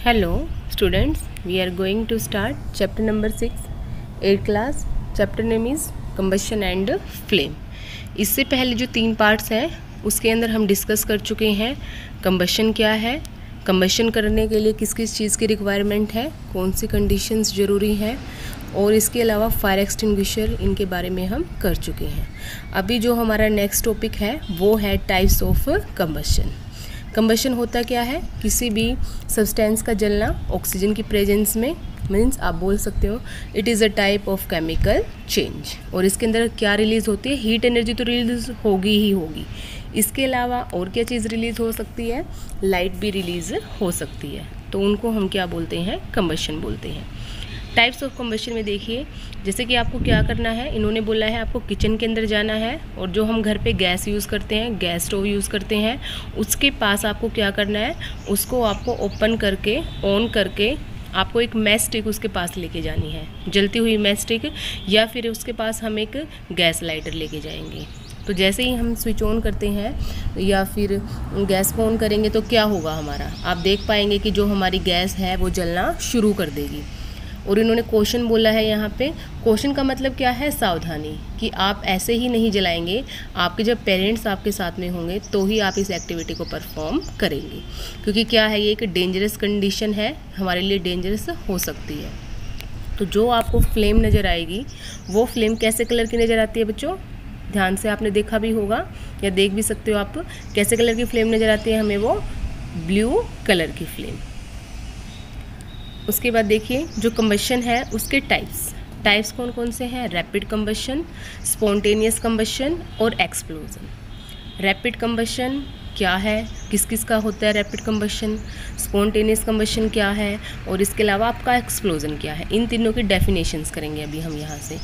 Hello students, we are going to start chapter number 6, 8th class. Chapter name is combustion and flame. इससे पहले जो 3 parts हैं उसके अंदर हम डिस्कस कर चुके हैं कंबशन क्या है, कंबशन करने के लिए किस किस चीज़ की रिक्वायरमेंट है, कौन सी कंडीशंस ज़रूरी हैं और इसके अलावा फायर एक्सटिंग्विशर इनके बारे में हम कर चुके हैं। अभी जो हमारा नेक्स्ट टॉपिक है वो है टाइप्स ऑफ कंबशन। कंबशन होता क्या है? किसी भी सब्सटेंस का जलना ऑक्सीजन की प्रेजेंस में, मीन्स आप बोल सकते हो it is a type of chemical change. और इसके अंदर क्या रिलीज़ होती है? हीट एनर्जी तो रिलीज़ होगी ही होगी। इसके अलावा और क्या चीज़ रिलीज़ हो सकती है? लाइट भी रिलीज़ हो सकती है। तो उनको हम क्या बोलते हैं? कंबशन बोलते हैं। टाइप्स ऑफ कंबशन में देखिए, जैसे कि आपको क्या करना है, इन्होंने बोला है आपको किचन के अंदर जाना है और जो हम घर पे गैस यूज़ करते हैं, गैस स्टोव यूज़ करते हैं, उसके पास आपको क्या करना है, उसको आपको ओपन करके ऑन करके आपको एक मैच स्टिक उसके पास लेके जानी है, जलती हुई मैच स्टिक, या फिर उसके पास हम एक गैस लाइटर लेके जाएंगे। तो जैसे ही हम स्विच ऑन करते हैं या फिर गैस को ऑन करेंगे तो क्या होगा हमारा, आप देख पाएंगे कि जो हमारी गैस है वो जलना शुरू कर देगी। और इन्होंने क्वेश्चन बोला है यहाँ पे। क्वेश्चन का मतलब क्या है? सावधानी, कि आप ऐसे ही नहीं जलाएंगे, आपके जब पेरेंट्स आपके साथ में होंगे तो ही आप इस एक्टिविटी को परफॉर्म करेंगे, क्योंकि क्या है, ये एक डेंजरस कंडीशन है, हमारे लिए डेंजरस हो सकती है। तो जो आपको फ्लेम नज़र आएगी वो फ्लेम कैसे कलर की नज़र आती है बच्चों? ध्यान से आपने देखा भी होगा या देख भी सकते हो आप, कैसे कलर की फ्लेम नज़र आती है हमें? वो ब्लू कलर की फ्लेम। उसके बाद देखिए जो कंबशन है उसके टाइप्स कौन कौन से हैं? रैपिड कंबशन, स्पॉन्टेनियस कंबशन और एक्सप्लोजन। रैपिड कंबशन क्या है, किस किस का होता है रैपिड कंबशन, स्पॉन्टेनियस कंबशन क्या है और इसके अलावा आपका एक्सप्लोजन क्या है, इन तीनों की डेफिनेशंस करेंगे अभी हम यहाँ से।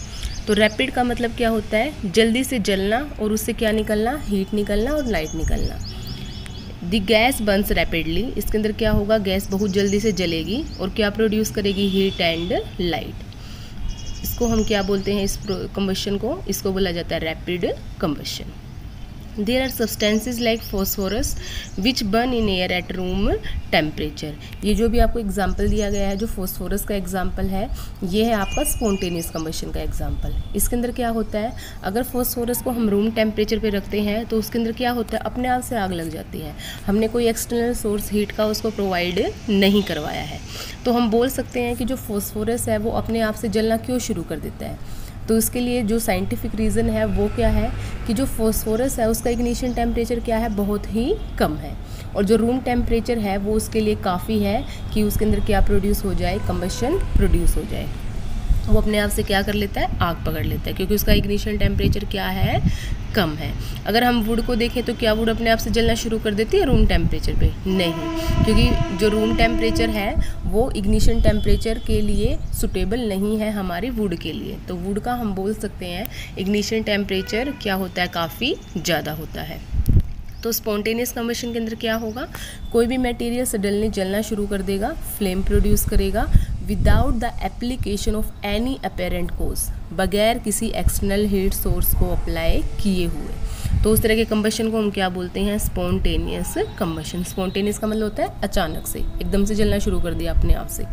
तो रैपिड का मतलब क्या होता है? जल्दी से जलना और उससे क्या निकलना? हीट निकलना और लाइट निकलना। दी गैस बर्न्स रैपिडली, इसके अंदर क्या होगा? गैस बहुत जल्दी से जलेगी और क्या प्रोड्यूस करेगी? Heat and light. इसको हम क्या बोलते हैं? इस कंबशन को, इसको बोला जाता है rapid combustion. There are substances like phosphorus which burn in air at room temperature. ये जो भी आपको एग्जाम्पल दिया गया है, जो फॉस्फोरस का एग्जाम्पल है, ये है आपका स्पॉन्टेनियस कंबशन का एग्जाम्पल। इसके अंदर क्या होता है, अगर फॉस्फोरस को हम रूम टेम्परेचर पे रखते हैं तो उसके अंदर क्या होता है? अपने आप से आग लग जाती है। हमने कोई एक्सटर्नल सोर्स हीट का उसको प्रोवाइड नहीं करवाया है। तो हम बोल सकते हैं कि जो फॉस्फोरस है वो अपने आप से जलना क्यों शुरू कर देता है? तो इसके लिए जो साइंटिफिक रीज़न है वो क्या है कि जो फॉस्फोरस है उसका इग्निशन टेम्परेचर क्या है? बहुत ही कम है। और जो रूम टेम्परेचर है वो उसके लिए काफ़ी है कि उसके अंदर क्या प्रोड्यूस हो जाए? कंबशन प्रोड्यूस हो जाए। वो अपने आप से क्या कर लेता है? आग पकड़ लेता है, क्योंकि उसका इग्निशन टेम्परेचर क्या है? कम है। अगर हम वुड को देखें तो क्या वुड अपने आप से जलना शुरू कर देती है रूम टेम्परेचर पे? नहीं, क्योंकि जो रूम टेम्परेचर है वो इग्निशन टेम्परेचर के लिए सुटेबल नहीं है हमारी वुड के लिए। तो वुड का हम बोल सकते हैं इग्निशन टेम्परेचर क्या होता है? काफ़ी ज़्यादा होता है। तो स्पॉन्टेनियस कंबशन के अंदर क्या होगा? कोई भी मटेरियल सडनली जलना शुरू कर देगा, फ्लेम प्रोड्यूस करेगा without the application of any apparent cause, बगैर किसी एक्सटर्नल हीट सोर्स को अप्लाई किए हुए। तो उस तरह के कंबशन को हम क्या बोलते हैं? Spontaneous combustion. स्पॉन्टेनियस का मतलब होता है अचानक से, एकदम से जलना शुरू कर दिया अपने आप से।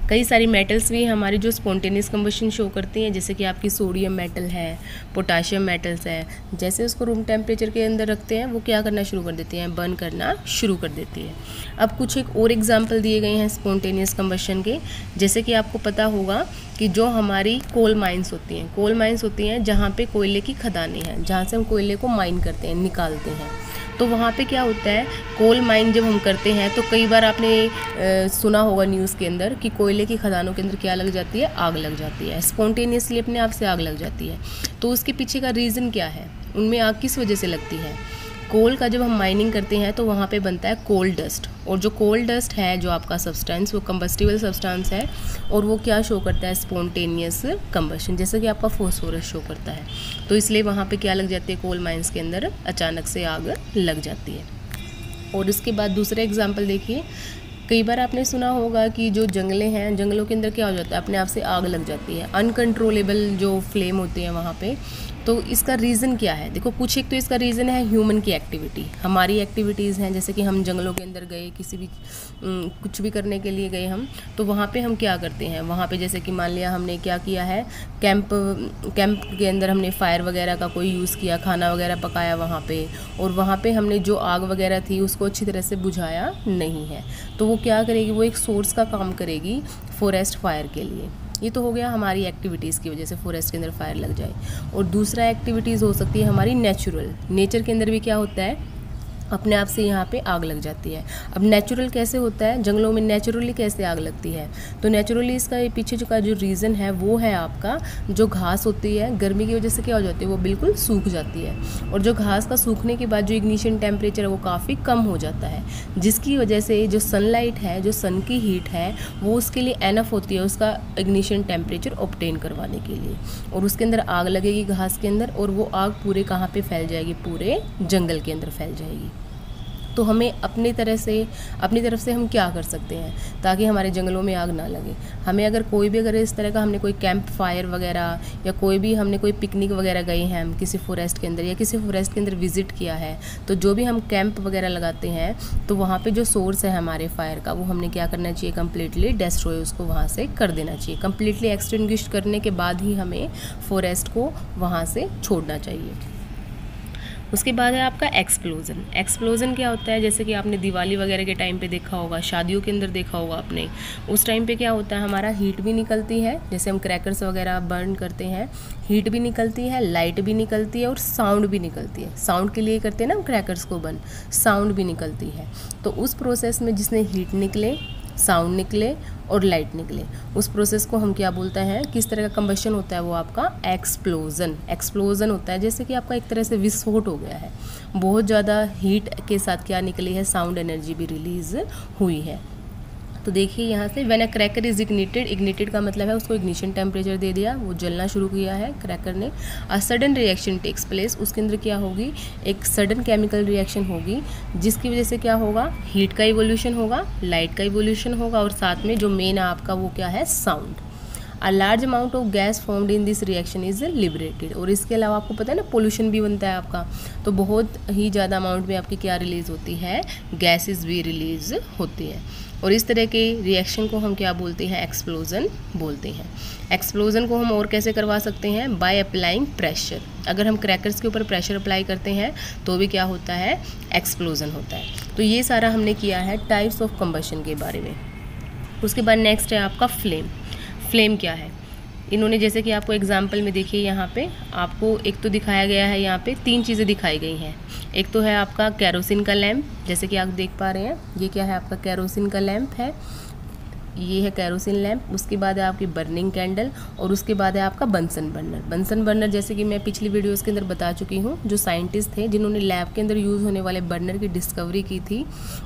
कई सारी मेटल्स भी हमारी जो स्पॉन्टेनियस कंबशन शो करती हैं, जैसे कि आपकी सोडियम मेटल है, पोटाशियम मेटल्स है, जैसे उसको रूम टेम्परेचर के अंदर रखते हैं वो क्या करना शुरू कर देती हैं? बर्न करना शुरू कर देती है। अब कुछ एक और एग्जांपल दिए गए हैं स्पॉन्टेनियस कंबशन के। जैसे कि आपको पता होगा कि जो हमारी कोल माइंस होती हैं जहाँ पे कोयले की खदानें हैं, जहाँ से हम कोयले को माइन करते हैं, निकालते हैं। तो वहाँ पे क्या होता है, कोल माइन जब हम करते हैं तो कई बार आपने सुना होगा न्यूज़ के अंदर कि कोयले की खदानों के अंदर क्या लग जाती है? आग लग जाती है। स्पॉन्टेनियसली अपने आप से आग लग जाती है। तो उसके पीछे का रीज़न क्या है? उनमें आग किस वजह से लगती है? कोल का जब हम माइनिंग करते हैं तो वहाँ पे बनता है कोल डस्ट, और जो कोल डस्ट है जो आपका सब्सटेंस वो कंबस्टिबल सब्सटेंस है, और वो क्या शो करता है? स्पॉन्टेनियस कंबशन, जैसे कि आपका फॉस्फोरस शो करता है। तो इसलिए वहाँ पे क्या लग जाती है? कोल माइंस के अंदर अचानक से आग लग जाती है। और इसके बाद दूसरा एग्जाम्पल देखिए, कई बार आपने सुना होगा कि जो जंगलें हैं, जंगलों के अंदर क्या हो जाता है? अपने आप से आग लग जाती है। अनकंट्रोलेबल जो फ्लेम होती है वहाँ पे तो इसका रीज़न क्या है? देखो कुछ एक तो इसका रीज़न है ह्यूमन की एक्टिविटी, हमारी एक्टिविटीज़ हैं, जैसे कि हम जंगलों के अंदर गए, किसी भी कुछ भी करने के लिए गए हम, तो वहाँ पे हम क्या करते हैं, वहाँ पे जैसे कि मान लिया हमने क्या किया है, कैंप के अंदर हमने फायर वगैरह का कोई यूज़ किया, खाना वगैरह पकाया वहाँ पे, और वहाँ पे हमने जो आग वगैरह थी उसको अच्छी तरह से बुझाया नहीं है, तो वो क्या करेगी, वो एक सोर्स का काम करेगी फॉरेस्ट फायर के लिए। ये तो हो गया हमारी एक्टिविटीज़ की वजह से फॉरेस्ट के अंदर फायर लग जाए। और दूसरा एक्टिविटीज़ हो सकती है हमारी नेचुरल, नेचर के अंदर भी क्या होता है, अपने आप से यहाँ पे आग लग जाती है। अब नेचुरल कैसे होता है, जंगलों में नेचुरली कैसे आग लगती है, तो नेचुरली इसका पीछे का जो रीज़न है वो है आपका जो घास होती है, गर्मी की वजह से क्या हो जाती है, वो बिल्कुल सूख जाती है, और जो घास का सूखने के बाद जो इग्निशन टेम्परेचर है वो काफ़ी कम हो जाता है, जिसकी वजह से जो सनलाइट है, जो सन की हीट है, वो उसके लिए एनफ होती है उसका इग्निशन टेम्परेचर ऑब्टेन करवाने के लिए, और उसके अंदर आग लगेगी घास के अंदर, और वो आग पूरे कहाँ पे फैल जाएगी, पूरे जंगल के अंदर फैल जाएगी। तो हमें अपनी तरफ से हम क्या कर सकते हैं ताकि हमारे जंगलों में आग ना लगे। हमें अगर इस तरह का हमने कोई कैंप फायर वगैरह या हमने कोई पिकनिक वगैरह गए हैं हम किसी फॉरेस्ट के अंदर या किसी फॉरेस्ट के अंदर विजिट किया है, तो जो भी हम कैंप वगैरह लगाते हैं तो वहाँ पे जो सोर्स है हमारे फायर का वो हमने क्या करना चाहिए, कम्प्लीटली डिस्ट्रॉय उसको वहाँ से कर देना चाहिए। कम्प्लीटली एक्सटिंग्विश करने के बाद ही हमें फॉरेस्ट को वहाँ से छोड़ना चाहिए। उसके बाद है आपका एक्सप्लोज़न। एक्सप्लोज़न क्या होता है, जैसे कि आपने दिवाली वगैरह के टाइम पे देखा होगा, शादियों के अंदर देखा होगा आपने, उस टाइम पे क्या होता है, हमारा हीट भी निकलती है, जैसे हम क्रैकर्स वगैरह बर्न करते हैं, हीट भी निकलती है, लाइट भी निकलती है और साउंड भी निकलती है। साउंड के लिए करते हैं ना हम क्रैकर्स को बर्न, साउंड भी निकलती है। तो उस प्रोसेस में जिसने हीट निकले, साउंड निकले और लाइट निकले, उस प्रोसेस को हम क्या बोलते हैं, किस तरह का कंबशन होता है, वो आपका एक्सप्लोजन होता है। जैसे कि आपका एक तरह से विस्फोट हो गया है, बहुत ज़्यादा हीट के साथ क्या निकली है, साउंड एनर्जी भी रिलीज हुई है। तो देखिए यहाँ से when a cracker is ignited का मतलब है उसको इग्निशन टेम्परेचर दे दिया, वो जलना शुरू किया है क्रैकर ने। A sudden reaction takes place, उसके अंदर क्या होगी, एक सडन केमिकल रिएक्शन होगी, जिसकी वजह से क्या होगा, हीट का इवोल्यूशन होगा, लाइट का इवोल्यूशन होगा, और साथ में जो मेन आपका वो क्या है, sound. A large amount of gas formed in this reaction is liberated. और इसके अलावा आपको पता है ना पोल्यूशन भी बनता है आपका, तो बहुत ही ज़्यादा अमाउंट में आपकी क्या रिलीज़ होती है, गैसेस भी रिलीज़ होती है। और इस तरह के रिएक्शन को हम क्या बोलते हैं, एक्सप्लोजन बोलते हैं। एक्सप्लोजन को हम और कैसे करवा सकते हैं, बाय अप्लाइंग प्रेशर। अगर हम क्रैकर्स के ऊपर प्रेशर अप्लाई करते हैं तो भी क्या होता है, एक्सप्लोजन होता है। तो ये सारा हमने किया है टाइप्स ऑफ कंबशन के बारे में। उसके बाद नेक्स्ट है आपका फ्लेम। फ्लेम क्या है, इन्होंने जैसे कि आपको एग्जाम्पल में देखिए यहाँ पे आपको एक तो दिखाया गया है, यहाँ पे 3 चीज़ें दिखाई गई हैं। एक तो है आपका कैरोसिन का लैंप, जैसे कि आप देख पा रहे हैं, ये क्या है, आपका कैरोसिन का लैंप है, ये है कैरोसिन लैंप। उसके बाद है आपकी बर्निंग कैंडल, और उसके बाद है आपका बंसन बर्नर। बंसन बर्नर जैसे कि मैं पिछली वीडियोस के अंदर बता चुकी हूँ, जो साइंटिस्ट थे जिन्होंने लैब के अंदर यूज़ होने वाले बर्नर की डिस्कवरी की थी,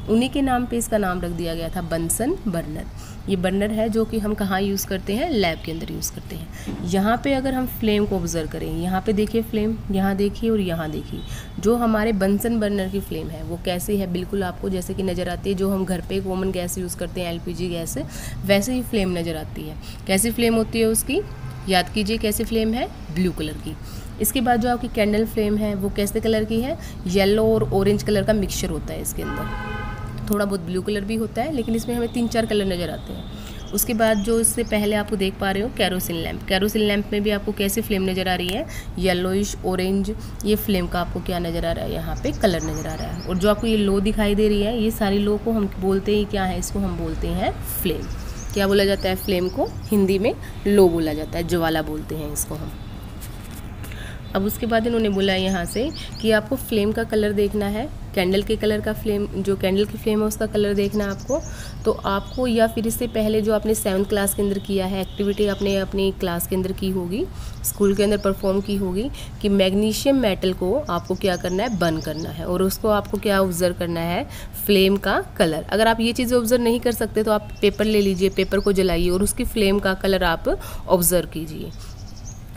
उन्हीं के नाम पे इसका नाम रख दिया गया था बंसन बर्नर। ये बर्नर है जो कि हम कहाँ यूज़ करते हैं, लैब के अंदर यूज़ करते हैं। यहाँ पे अगर हम फ्लेम को ऑब्जर्व करें, यहाँ पे देखिए फ्लेम, यहाँ देखिए और यहाँ देखिए, जो हमारे बंसन बर्नर की फ्लेम है वो कैसी है, बिल्कुल आपको जैसे कि नज़र आती है, जो हम घर पे कॉमन गैस यूज़ करते हैं LPG गैस, वैसे ही फ्लेम नज़र आती है। कैसी फ्लेम होती है उसकी, याद कीजिए कैसी फ्लेम है, ब्लू कलर की। इसके बाद जो आपकी कैंडल फ्लेम है वो कैसे कलर की है, येलो और ऑरेंज कलर का मिक्सचर होता है इसके अंदर, थोड़ा बहुत ब्लू कलर भी होता है, लेकिन इसमें हमें 3-4 कलर नज़र आते हैं। उसके बाद जो इससे पहले आपको देख पा रहे हो कैरोसिन लैंप, कैरोसिन लैंप में भी आपको कैसी फ्लेम नज़र आ रही है, येलोइश ऑरेंज, ये फ्लेम का आपको क्या नज़र आ रहा है, यहाँ पे कलर नज़र आ रहा है। और जो आपको ये लो दिखाई दे रही है, ये सारी लो को हम बोलते हैं क्या है, इसको हम बोलते हैं फ्लेम। क्या बोला जाता है, फ्लेम को हिंदी में लो बोला जाता है, ज्वाला बोलते हैं इसको हम। अब उसके बाद इन्होंने बोला यहाँ से कि आपको फ्लेम का कलर देखना है, कैंडल के कलर का फ्लेम, जो कैंडल की फ्लेम है उसका कलर देखना है आपको। तो आपको, या फिर इससे पहले जो आपने 7th क्लास के अंदर किया है एक्टिविटी, आपने अपनी क्लास के अंदर की होगी, स्कूल के अंदर परफॉर्म की होगी, कि मैग्नीशियम मेटल को आपको क्या करना है, बर्न करना है, और उसको आपको क्या ऑब्जर्व करना है, फ्लेम का कलर। अगर आप ये चीज़ें ऑब्जर्व नहीं कर सकते तो आप पेपर ले लीजिए, पेपर को जलाइए और उसकी फ्लेम का कलर आप ऑब्जर्व कीजिए।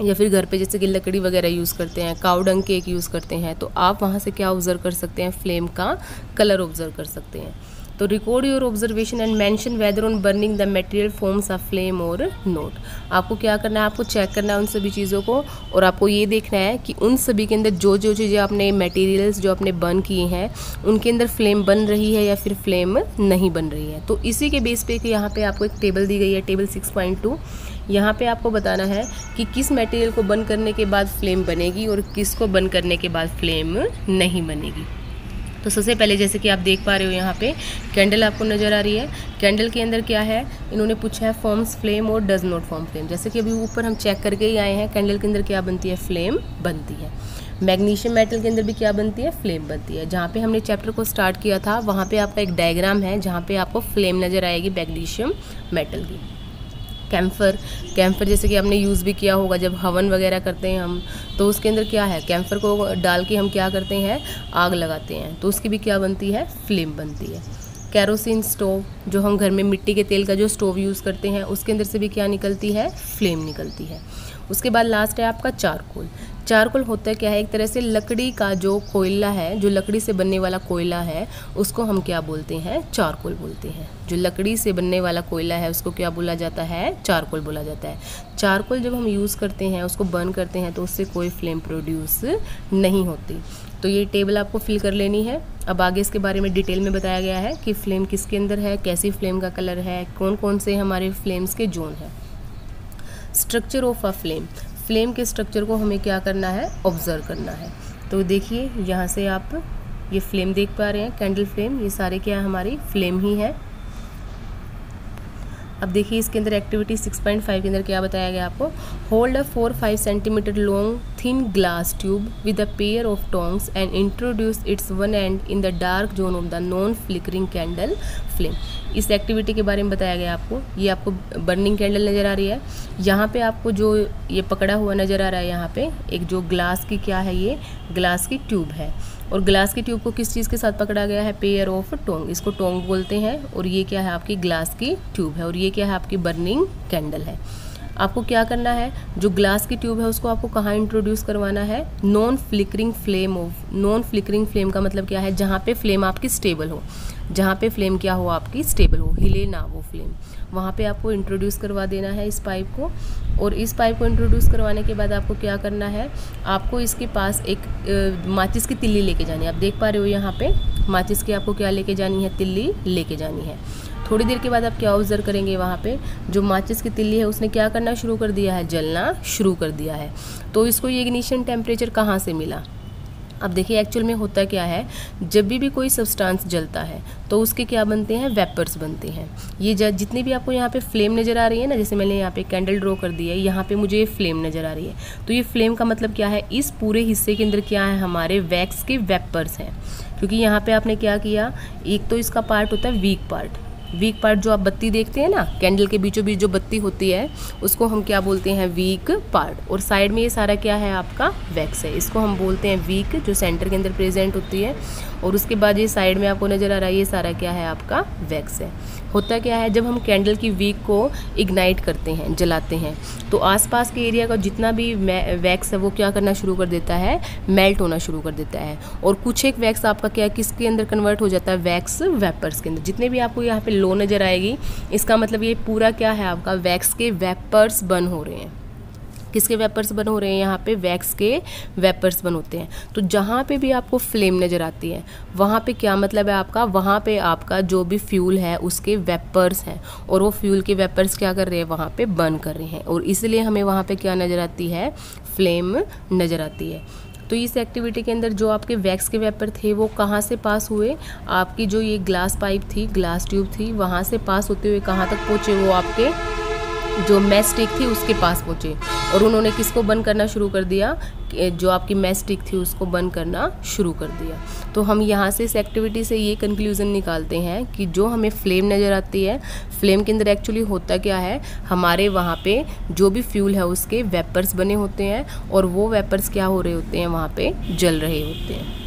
या फिर घर पे जैसे कि लकड़ी वगैरह यूज़ करते हैं, काऊ डंग केक यूज़ करते हैं, तो आप वहाँ से क्या ऑब्ज़र्व कर सकते हैं, फ्लेम का कलर ऑब्ज़र्व कर सकते हैं। तो record your observation and mention whether on burning the material forms a flame और नोट। आपको क्या करना है, आपको चेक करना है उन सभी चीज़ों को, और आपको ये देखना है कि उन सभी के अंदर जो जो चीज़ें आपने मटेरियल्स जो आपने बर्न किए हैं उनके अंदर फ्लेम बन रही है या फिर फ्लेम नहीं बन रही है। तो इसी के बेस पे कि यहाँ पे आपको एक टेबल दी गई है, टेबल 6.2। यहाँ पे आपको बताना है कि किस मटेरियल को बर्न करने के बाद फ्लेम बनेगी और किसको बर्न करने के बाद फ्लेम नहीं बनेगी। तो सबसे पहले जैसे कि आप देख पा रहे हो यहाँ पे कैंडल आपको नज़र आ रही है। कैंडल के अंदर क्या है, इन्होंने पूछा है फॉर्म्स फ्लेम और डज नॉट फॉर्म फ्लेम। जैसे कि अभी ऊपर हम चेक करके ही आए हैं, कैंडल के अंदर क्या बनती है, फ्लेम बनती है। मैग्नीशियम मेटल के अंदर भी क्या बनती है, फ्लेम बनती है। जहाँ पे हमने चैप्टर को स्टार्ट किया था वहाँ पे आपका एक डायग्राम है जहाँ पे आपको फ्लेम नज़र आएगी मैग्नीशियम मेटल की। कैम्फर जैसे कि आपने यूज़ भी किया होगा, जब हवन वगैरह करते हैं हम, तो उसके अंदर क्या है, कैम्फर को डाल के हम क्या करते हैं, आग लगाते हैं, तो उसकी भी क्या बनती है, फ्लेम बनती है। कैरोसिन स्टोव, जो हम घर में मिट्टी के तेल का जो स्टोव यूज़ करते हैं, उसके अंदर से भी क्या निकलती है, फ्लेम निकलती है। उसके बाद लास्ट है आपका चारकोल। चारकोल होता है क्या है, एक तरह से लकड़ी का जो कोयला है, जो लकड़ी से बनने वाला कोयला है, उसको हम क्या बोलते हैं, चारकोल बोलते हैं। जो लकड़ी से बनने वाला कोयला है उसको क्या बोला जाता है, चारकोल बोला जाता है। चारकोल जब हम यूज़ करते हैं, उसको बर्न करते हैं, तो उससे कोई फ्लेम प्रोड्यूस नहीं होती। तो ये टेबल आपको फिल कर लेनी है। अब आगे इसके बारे में डिटेल में बताया गया है कि फ्लेम किसके अंदर है, कैसी फ्लेम का कलर है, कौन कौन से हमारे फ्लेम्स के जोन हैं। Structure of a flame, flame के स्ट्रक्चर को हमें क्या करना है, ऑब्जर्व करना है। तो देखिए यहाँ से आप ये फ्लेम देख पा रहे हैं, कैंडल फ्लेम, ये सारे क्या हमारी फ्लेम ही है। अब देखिए इसके अंदर एक्टिविटी 6.5 के अंदर क्या बताया गया आपको, hold a 4-5 centimetre long thin glass tube with a pair of tongs and introduce it's one and in the dark zone of the non flickering candle flame. इस एक्टिविटी के बारे में बताया गया आपको। ये आपको बर्निंग कैंडल नज़र आ रही है, यहाँ पे आपको जो ये पकड़ा हुआ नज़र आ रहा है, यहाँ पे एक जो ग्लास की क्या है, ये ग्लास की ट्यूब है, और ग्लास की ट्यूब को किस चीज़ के साथ पकड़ा गया है, पेयर ऑफ टोंग, इसको टोंग बोलते हैं। और ये क्या है, आपकी ग्लास की ट्यूब है, और ये क्या है, आपकी बर्निंग कैंडल है। आपको क्या करना है, जो ग्लास की ट्यूब है उसको आपको कहाँ इंट्रोड्यूस करवाना है, non flickering flame of. Non flickering flame का मतलब क्या है, जहाँ पे फ्लेम आपकी स्टेबल हो, जहाँ पे फ्लेम क्या हो, आपकी स्टेबल हो, हिले ना वो फ्लेम, वहाँ पे आपको इंट्रोड्यूस करवा देना है इस पाइप को। और इस पाइप को इंट्रोड्यूस करवाने के बाद आपको क्या करना है, आपको इसके पास एक माचिस की तिल्ली लेके जानी है। आप देख पा रहे हो यहाँ पे माचिस की आपको क्या लेके जानी है, तिल्ली लेके जानी है। थोड़ी देर के बाद आप क्या ऑब्जर्व करेंगे, वहाँ पे जो माचिस की तिल्ली है उसने क्या करना शुरू कर दिया है, जलना शुरू कर दिया है। तो इसको ये इग्निशन टेम्परेचर कहाँ से मिला। अब देखिए एक्चुअल में होता क्या है, जब भी कोई सब्सटेंस जलता है तो उसके क्या बनते हैं, वेपर्स बनते हैं। ये जितनी भी आपको यहाँ पे फ्लेम नज़र आ रही है ना, जैसे मैंने यहाँ पे कैंडल ड्रॉ कर दिया है, यहाँ पे मुझे ये फ्लेम नज़र आ रही है, तो ये फ्लेम का मतलब क्या है, इस पूरे हिस्से के अंदर क्या है, हमारे वैक्स के वेपर्स हैं। क्योंकि यहाँ पे आपने क्या किया, एक तो इसका पार्ट होता है वीक पार्ट। वीक पार्ट जो आप बत्ती देखते हैं ना, कैंडल के बीचों बीच जो बत्ती होती है उसको हम क्या बोलते हैं, वीक पार्ट। और साइड में ये सारा क्या है, आपका वैक्स है, इसको हम बोलते हैं वीक, जो सेंटर के अंदर प्रेजेंट होती है। और उसके बाद ये साइड में आपको नज़र आ रहा है, ये सारा क्या है, आपका वैक्स है। होता क्या है, जब हम कैंडल की वीक को इग्नाइट करते हैं, जलाते हैं, तो आसपास के एरिया का जितना भी वैक्स है वो क्या करना शुरू कर देता है, मेल्ट होना शुरू कर देता है। और कुछ एक वैक्स आपका क्या किसके अंदर कन्वर्ट हो जाता है, वैक्स वेपर्स के अंदर। जितने भी आपको यहाँ पे लो नज़र आएगी, इसका मतलब ये पूरा क्या है, आपका वैक्स के वेपर्स बर्न हो रहे हैं। किसके वेपर्स बन हो रहे हैं, यहाँ पे वैक्स के वेपर्स बन होते हैं। तो जहाँ पे भी आपको फ्लेम नज़र आती है, वहाँ पे क्या मतलब है आपका, वहाँ पे आपका जो भी फ्यूल है उसके वेपर्स हैं, और वो फ्यूल के वेपर्स क्या कर रहे हैं, वहाँ पे बर्न कर रहे हैं, और इसलिए हमें वहाँ पे क्या नज़र आती है, फ्लेम नज़र आती है। तो इस एक्टिविटी के अंदर जो आपके वैक्स के वेपर थे वो कहाँ से पास हुए, आपकी जो ये ग्लास पाइप थी, ग्लास ट्यूब थी, वहाँ से पास होते हुए कहाँ तक पहुँचे, वो आपके जो मैच स्टिक थी उसके पास पहुँचे, और उन्होंने किसको बंद करना शुरू कर दिया, जो आपकी मैच स्टिक थी उसको बंद करना शुरू कर दिया। तो हम यहाँ से इस एक्टिविटी से ये कंक्लूज़न निकालते हैं कि जो हमें फ्लेम नज़र आती है, फ्लेम के अंदर एक्चुअली होता क्या है, हमारे वहाँ पे जो भी फ्यूल है उसके वेपर्स बने होते हैं, और वो वेपर्स क्या हो रहे होते हैं, वहाँ पे जल रहे होते हैं।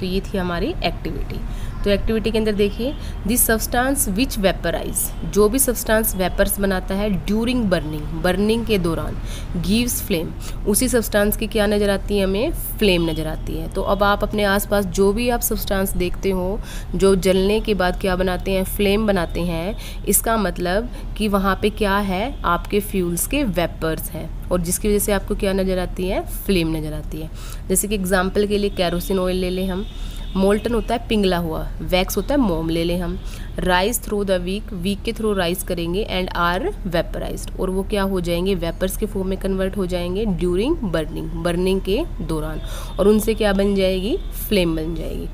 तो ये थी हमारी एक्टिविटी। तो एक्टिविटी के अंदर देखिए, दिस सब्सटेंस विच वेपराइज, जो भी सब्सटेंस वेपर्स बनाता है ड्यूरिंग बर्निंग के दौरान, गिव्स फ्लेम, उसी सब्सटेंस की क्या नज़र आती है, हमें फ्लेम नज़र आती है। तो अब आप अपने आसपास जो भी आप सब्सटेंस देखते हो जो जलने के बाद क्या बनाते हैं, फ्लेम बनाते हैं, इसका मतलब कि वहाँ पे क्या है, आपके फ्यूल्स के वेपर्स हैं, और जिसकी वजह से आपको क्या नज़र आती है, फ्लेम नज़र आती है। जैसे कि एग्जांपल के लिए कैरोसिन ऑयल ले लें हम, मोल्टन होता है पिघला हुआ, वैक्स होता है मोम ले लें हम, राइज थ्रू द वीक के थ्रू राइज करेंगे एंड आर वेपराइज्ड, और वो क्या हो जाएंगे, वेपर्स के फॉर्म में कन्वर्ट हो जाएंगे ड्यूरिंग बर्निंग के दौरान, और उनसे क्या बन जाएगी, फ्लेम बन जाएगी।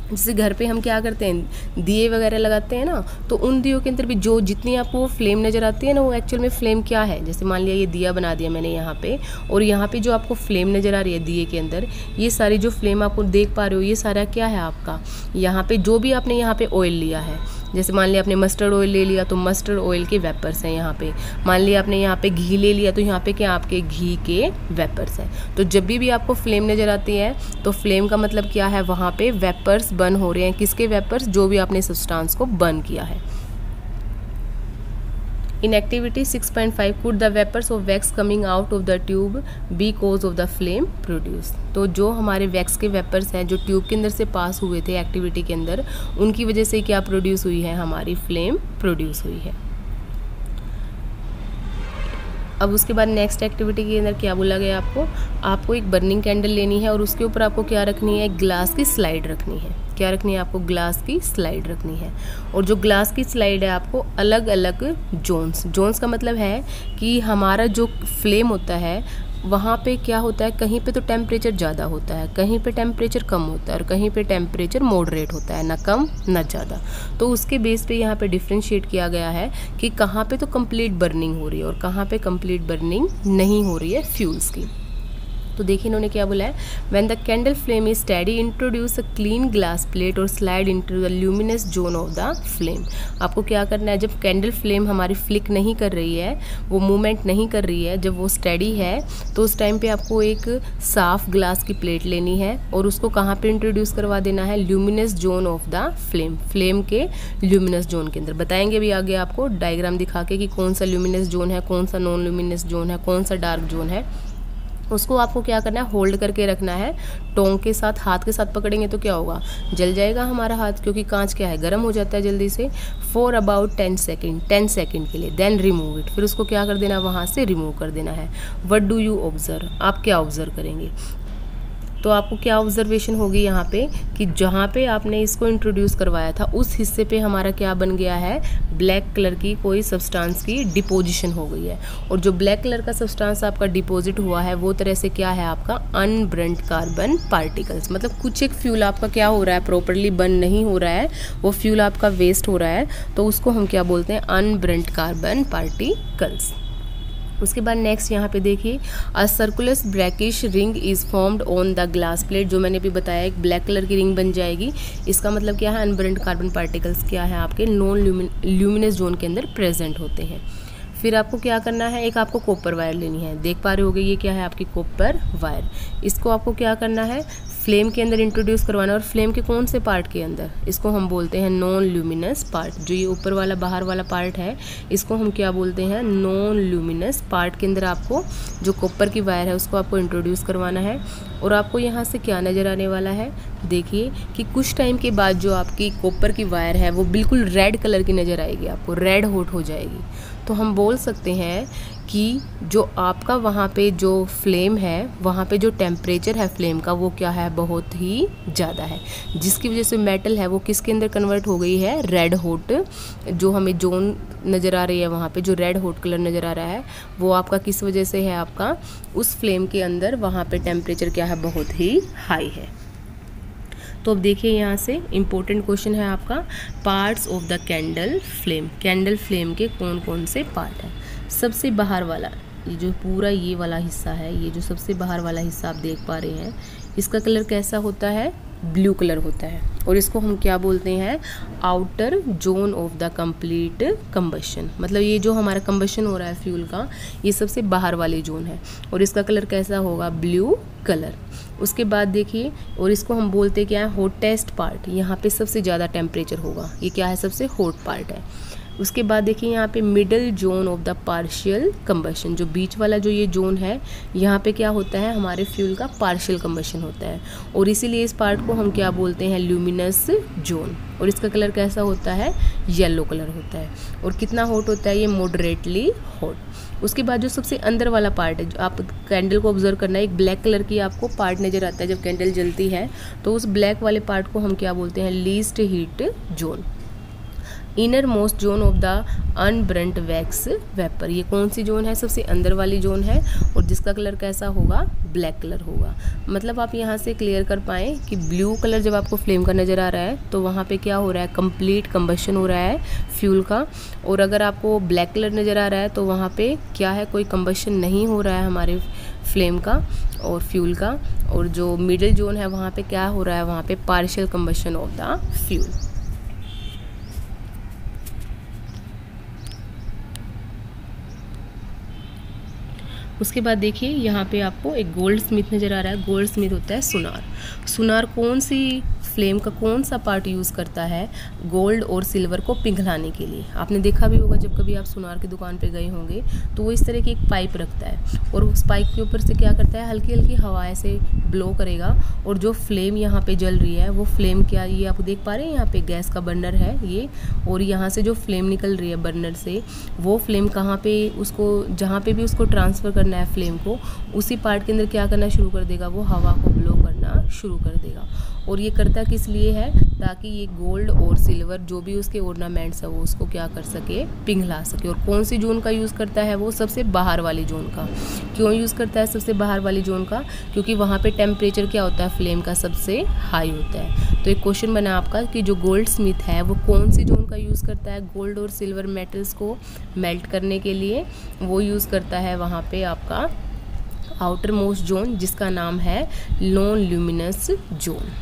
जैसे घर पे हम क्या करते हैं, दिए वगैरह लगाते हैं ना, तो उन दियों के अंदर भी जो जितनी आपको वो फ्लेम नज़र आती है ना, वो एक्चुअल में फ्लेम क्या है। जैसे मान लिया ये दिया बना दिया मैंने यहाँ पे, और यहाँ पे जो आपको फ्लेम नज़र आ रही है दिए के अंदर, ये सारी जो फ्लेम आपको देख पा रहे हो, ये सारा क्या है आपका, यहाँ पे जो भी आपने यहाँ पे ऑयल लिया है, जैसे मान लिया आपने मस्टर्ड ऑयल ले लिया तो मस्टर्ड ऑयल के वेपर्स हैं यहाँ पे, मान लिया आपने यहाँ पे घी ले लिया तो यहाँ पे क्या आपके घी के वेपर्स हैं। तो जब भी आपको फ्लेम नज़र आती है तो फ्लेम का मतलब क्या है, वहाँ पे वेपर्स बर्न हो रहे हैं, किसके वेपर्स, जो भी आपने सब्सटेंस को बर्न किया है। In activity 6.5, could the vapors of wax coming out of the tube be cause of the flame produced? तो जो हमारे वैक्स के वेपर्स हैं जो ट्यूब के अंदर से पास हुए थे एक्टिविटी के अंदर, उनकी वजह से क्या प्रोड्यूस हुई है, हमारी फ्लेम प्रोड्यूस हुई है। अब उसके बाद नेक्स्ट एक्टिविटी के अंदर क्या बोला गया, आपको एक बर्निंग कैंडल लेनी है और उसके ऊपर आपको क्या रखनी है, ग्लास की स्लाइड रखनी है। क्या रखनी है आपको, ग्लास की स्लाइड रखनी है। और जो ग्लास की स्लाइड है आपको अलग अलग जोन्स का मतलब है कि हमारा जो फ्लेम होता है वहाँ पे क्या होता है, कहीं पे तो टेम्परेचर ज़्यादा होता है, कहीं पे टेम्परेचर कम होता है, और कहीं पे टेम्परेचर मॉडरेट होता है, ना कम ना ज़्यादा। तो उसके बेस पे यहाँ पे डिफ्रेंशिएट किया गया है कि कहाँ पे तो कंप्लीट बर्निंग हो रही है और कहाँ पे कंप्लीट बर्निंग नहीं हो रही है फ्यूल्स की। तो देखिए इन्होंने क्या बोला है, when the candle flame is steady introduce a clean glass plate और slide into the luminous zone of the flame. आपको क्या करना है, जब कैंडल फ्लेम हमारी फ्लिक नहीं कर रही है, वो मूवमेंट नहीं कर रही है, जब वो स्टेडी है, तो उस टाइम पे आपको एक साफ ग्लास की प्लेट लेनी है और उसको कहाँ पे इंट्रोड्यूस करवा देना है, luminous zone of the flame के ल्यूमिनस जोन के अंदर। बताएंगे भी आगे आपको डायग्राम दिखा के कि कौन सा ल्यूमिनस जोन है, कौन सा नॉन ल्यूमिनस जोन है, कौन सा डार्क जोन है। उसको आपको क्या करना है, होल्ड करके रखना है टोंग के साथ, हाथ के साथ पकड़ेंगे तो क्या होगा, जल जाएगा हमारा हाथ, क्योंकि कांच क्या है, गर्म हो जाता है जल्दी से, फॉर अबाउट 10 सेकेंड के लिए। देन रिमूव इट, फिर उसको क्या कर देना, वहाँ से रिमूव कर देना है। व्हाट डू यू ऑब्जर्व, आप क्या ऑब्जर्व करेंगे, तो आपको क्या ऑब्जर्वेशन होगी यहाँ पे कि जहाँ पे आपने इसको इंट्रोड्यूस करवाया था उस हिस्से पे हमारा क्या बन गया है, ब्लैक कलर की कोई सब्सटेंस की डिपोजिशन हो गई है। और जो ब्लैक कलर का सब्सटेंस आपका डिपॉजिट हुआ है वो तरह से क्या है, आपका अनबर्न्ड कार्बन पार्टिकल्स। मतलब कुछ एक फ्यूल आपका क्या हो रहा है, प्रॉपरली बर्न नहीं हो रहा है, वो फ्यूल आपका वेस्ट हो रहा है, तो उसको हम क्या बोलते हैं, अनबर्न्ड कार्बन पार्टिकल्स। उसके बाद नेक्स्ट यहाँ पे देखिए, a circular blackish ring is formed on the glass plate. जो मैंने भी बताया एक ब्लैक कलर की रिंग बन जाएगी। इसका मतलब क्या है, अनबर्न्ड कार्बन पार्टिकल्स क्या है, आपके नॉन ल्यूमिनस जोन के अंदर प्रेजेंट होते हैं। फिर आपको क्या करना है, एक आपको कॉपर वायर लेनी है, देख पा रहे होगे ये क्या है, आपकी कॉपर वायर। इसको आपको क्या करना है, फ्लेम के अंदर इंट्रोड्यूस करवाना है। और फ्लेम के कौन से पार्ट के अंदर, इसको हम बोलते हैं नॉन ल्यूमिनस पार्ट। जो ये ऊपर वाला बाहर वाला पार्ट है, इसको हम क्या बोलते हैं, नॉन ल्यूमिनस पार्ट के अंदर आपको जो कॉपर की वायर है उसको आपको इंट्रोड्यूस करवाना है। और आपको यहाँ से क्या नज़र आने वाला है, देखिए कि कुछ टाइम के बाद जो आपकी कॉपर की वायर है वो बिल्कुल रेड कलर की नज़र आएगी, आपको रेड हॉट हो जाएगी। तो हम बोल सकते हैं कि जो आपका वहाँ पे जो फ्लेम है, वहाँ पे जो टेम्परेचर है फ्लेम का वो क्या है, बहुत ही ज़्यादा है, जिसकी वजह से मेटल है वो किसके अंदर कन्वर्ट हो गई है, रेड हॉट। जो हमें जोन नज़र आ रही है वहाँ पे जो रेड हॉट कलर नज़र आ रहा है वो आपका किस वजह से है, आपका उस फ्लेम के अंदर वहाँ पे टेम्परेचर क्या है, बहुत ही हाई है। तो अब देखिए यहाँ से इम्पोर्टेंट क्वेश्चन है आपका, parts of the candle flame. Candle flame के कौन कौन से पार्ट हैं। सबसे बाहर वाला, ये जो पूरा ये वाला हिस्सा है, ये जो सबसे बाहर वाला हिस्सा आप देख पा रहे हैं, इसका कलर कैसा होता है, ब्लू कलर होता है और इसको हम क्या बोलते हैं, outer zone of the complete combustion. मतलब ये जो हमारा कंबशन हो रहा है फ्यूल का, ये सबसे बाहर वाली जोन है और इसका कलर कैसा होगा, ब्लू कलर। उसके बाद देखिए, और इसको हम बोलते क्या है, हॉटेस्ट पार्ट। यहाँ पे सबसे ज़्यादा टेम्परेचर होगा, ये क्या है, सबसे हॉट पार्ट है। उसके बाद देखिए यहाँ पे middle zone of the partial combustion, जो बीच वाला जो ये जोन है, यहाँ पे क्या होता है, हमारे फ्यूल का पार्शियल कंबशन होता है और इसीलिए इस पार्ट को हम क्या बोलते हैं, ल्यूमिनस जोन। और इसका कलर कैसा होता है, येलो कलर होता है। और कितना हॉट होता है ये, मॉडरेटली हॉट। उसके बाद जो सबसे अंदर वाला पार्ट है, जो आप कैंडल को ऑब्जर्व करना है, एक ब्लैक कलर की आपको पार्ट नज़र आता है जब कैंडल जलती है, तो उस ब्लैक वाले पार्ट को हम क्या बोलते हैं, least heat zone. Inner most zone of the unburnt wax vapour, ये कौन सी जोन है, सबसे अंदर वाली जोन है और जिसका कलर कैसा होगा, ब्लैक कलर होगा। मतलब आप यहाँ से क्लियर कर पाएँ कि ब्लू कलर जब आपको फ्लेम का नज़र आ रहा है तो वहाँ पे क्या हो रहा है, कंप्लीट कंबशन हो रहा है फ्यूल का। और अगर आपको ब्लैक कलर नज़र आ रहा है तो वहाँ पे क्या है, कोई कंबशन नहीं हो रहा है हमारे फ्लेम का और फ्यूल का। और जो मिडिल जोन है वहाँ पे क्या हो रहा है, वहाँ पे partial combustion of the fuel. उसके बाद देखिए यहाँ पे आपको एक गोल्ड स्मिथ नज़र आ रहा है। गोल्ड स्मिथ होता है सुनार। सुनार कौन सी फ्लेम का कौन सा पार्ट यूज़ करता है, गोल्ड और सिल्वर को पिघलाने के लिए। आपने देखा भी होगा जब कभी आप सुनार की दुकान पे गए होंगे तो वो इस तरह की एक पाइप रखता है और उस पाइप के ऊपर से क्या करता है, हल्की हल्की हवा ऐसे ब्लो करेगा और जो फ्लेम यहाँ पे जल रही है वो फ्लेम क्या, ये आप देख पा रहे हैं, यहाँ पे गैस का बर्नर है ये, और यहाँ से जो फ्लेम निकल रही है बर्नर से, वो फ्लेम कहाँ पे, उसको जहाँ पे भी उसको ट्रांसफ़र करना है फ्लेम को, उसी पार्ट के अंदर क्या करना शुरू कर देगा, वो हवा को ब्लो करना शुरू कर देगा। और ये करता किस लिए है, ताकि ये गोल्ड और सिल्वर जो भी उसके ऑर्नामेंट्स है वो उसको क्या कर सके, पिघला सके। और कौन सी जोन का यूज़ करता है वो, सबसे बाहर वाली जोन का। क्यों यूज़ करता है सबसे बाहर वाली जोन का, क्योंकि वहाँ पे टेम्परेचर क्या होता है, फ्लेम का सबसे हाई होता है। तो एक क्वेश्चन बना आपका कि जो गोल्ड स्मिथ है वो कौन सी जोन का यूज़ करता है, गोल्ड और सिल्वर मेटल्स को मेल्ट करने के लिए, वो यूज़ करता है वहाँ पे आपका आउटर मोस्ट जोन, जिसका नाम है नॉन ल्यूमिनस जोन।